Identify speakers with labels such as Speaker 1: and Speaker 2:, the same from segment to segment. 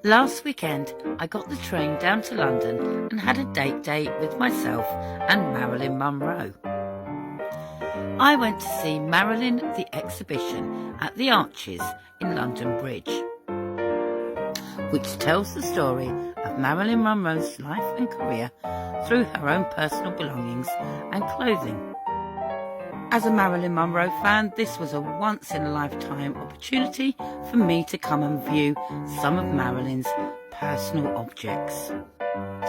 Speaker 1: Last weekend, I got the train down to London and had a date with myself and Marilyn Monroe. I went to see Marilyn the exhibition at the Arches in London Bridge, which tells the story of Marilyn Monroe's life and career through her own personal belongings and clothing. As a Marilyn Monroe fan, this was a once-in-a-lifetime opportunity for me to come and view some of Marilyn's personal objects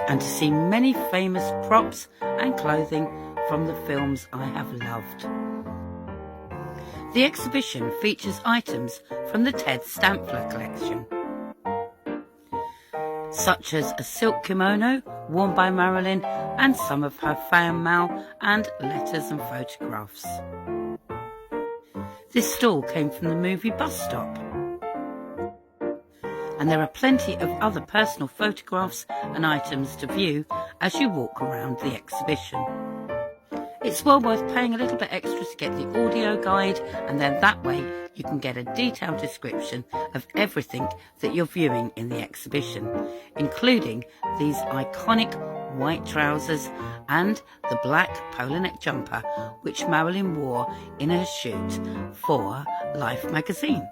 Speaker 1: and to see many famous props and clothing from the films I have loved. The exhibition features items from the Ted Stampfler collection, such as a silk kimono worn by Marilyn and some of her fan mail and letters and photographs. This stall came from the movie Bus Stop, and there are plenty of other personal photographs and items to view as you walk around the exhibition. It's well worth paying a little bit extra to get the audio guide, and then that way you can get a detailed description of everything that you're viewing in the exhibition, including these iconic white trousers and the black polo neck jumper which Marilyn wore in her shoot for Life magazine.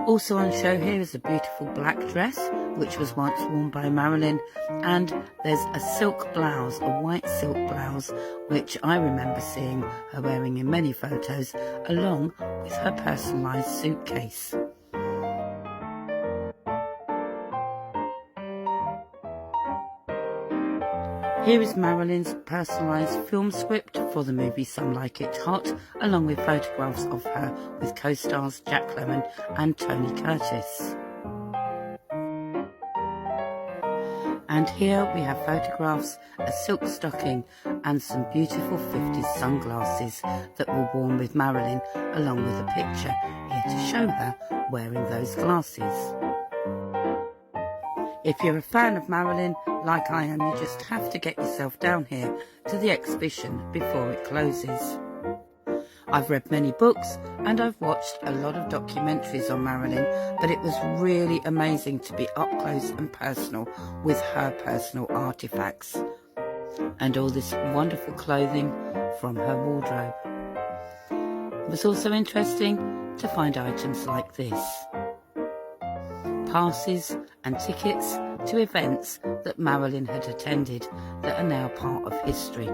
Speaker 1: Also on show here is a beautiful black dress, which was once worn by Marilyn, and there's a silk blouse, a white silk blouse, which I remember seeing her wearing in many photos, along with her personalised suitcase. Here is Marilyn's personalised film script for the movie Some Like It Hot, along with photographs of her with co-stars Jack Lemmon and Tony Curtis. And here we have photographs, a silk stocking and some beautiful 50s sunglasses that were worn with Marilyn, along with a picture here to show her wearing those glasses. If you're a fan of Marilyn, like I am, you just have to get yourself down here to the exhibition before it closes. I've read many books and I've watched a lot of documentaries on Marilyn, but it was really amazing to be up close and personal with her personal artefacts and all this wonderful clothing from her wardrobe. It was also interesting to find items like this: passes and tickets to events that Marilyn had attended that are now part of history.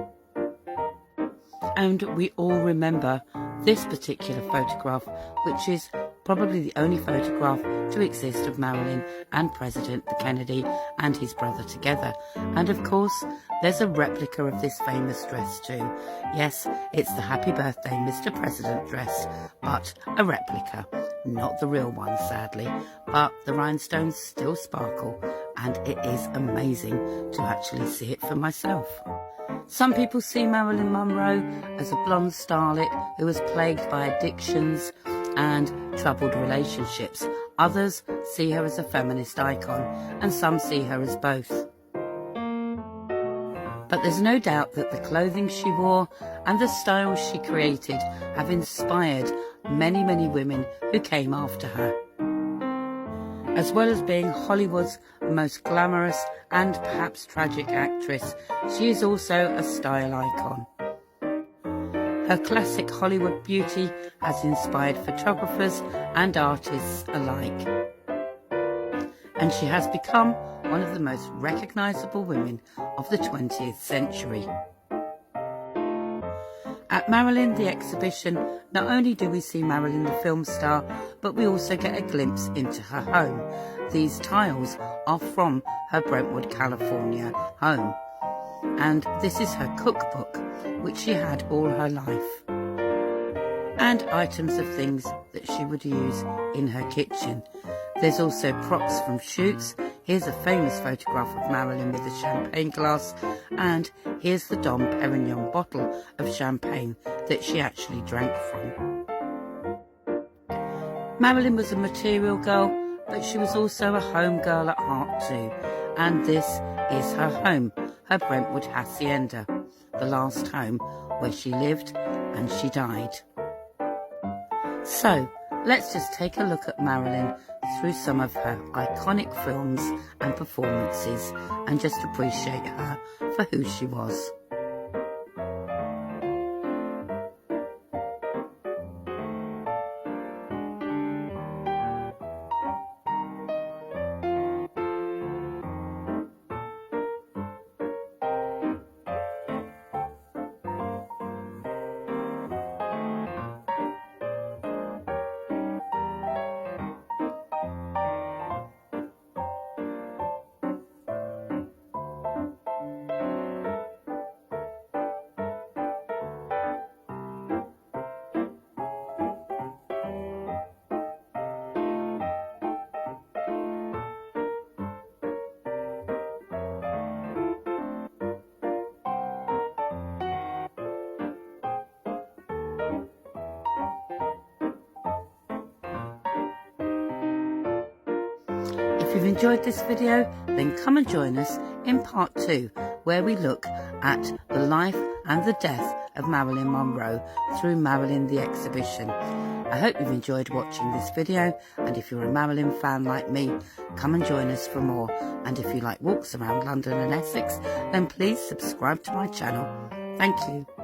Speaker 1: And we all remember this particular photograph, which is probably the only photograph to exist of Marilyn and President Kennedy and his brother together. And of course, there's a replica of this famous dress too. Yes, it's the Happy Birthday Mr. President dress, but a replica. Not the real one, sadly, but the rhinestones still sparkle, and it is amazing to actually see it for myself. Some people see Marilyn Monroe as a blonde starlet who was plagued by addictions and troubled relationships. Others see her as a feminist icon, and some see her as both. But there's no doubt that the clothing she wore and the styles she created have inspired many, many women who came after her. As well as being Hollywood's most glamorous and perhaps tragic actress, she is also a style icon. Her classic Hollywood beauty has inspired photographers and artists alike, and she has become one of the most recognisable women of the 20th century. At Marilyn the exhibition, not only do we see Marilyn the film star, but we also get a glimpse into her home. These tiles are from her Brentwood, California home, and this is her cookbook, which she had all her life, and items of things that she would use in her kitchen. There's also props from shoots. Here's a famous photograph of Marilyn with a champagne glass, and here's the Dom Perignon bottle of champagne that she actually drank from. Marilyn was a material girl, but she was also a home girl at heart too, and this is her home her Brentwood hacienda, the last home where she lived and she died. So let's just take a look at Marilyn through some of her iconic films and performances and just appreciate her for who she was. If you've enjoyed this video, then come and join us in part 2, where we look at the life and the death of Marilyn Monroe through Marilyn the Exhibition. I hope you've enjoyed watching this video, and if you're a Marilyn fan like me, come and join us for more. And if you like walks around London and Essex, then please subscribe to my channel. Thank you.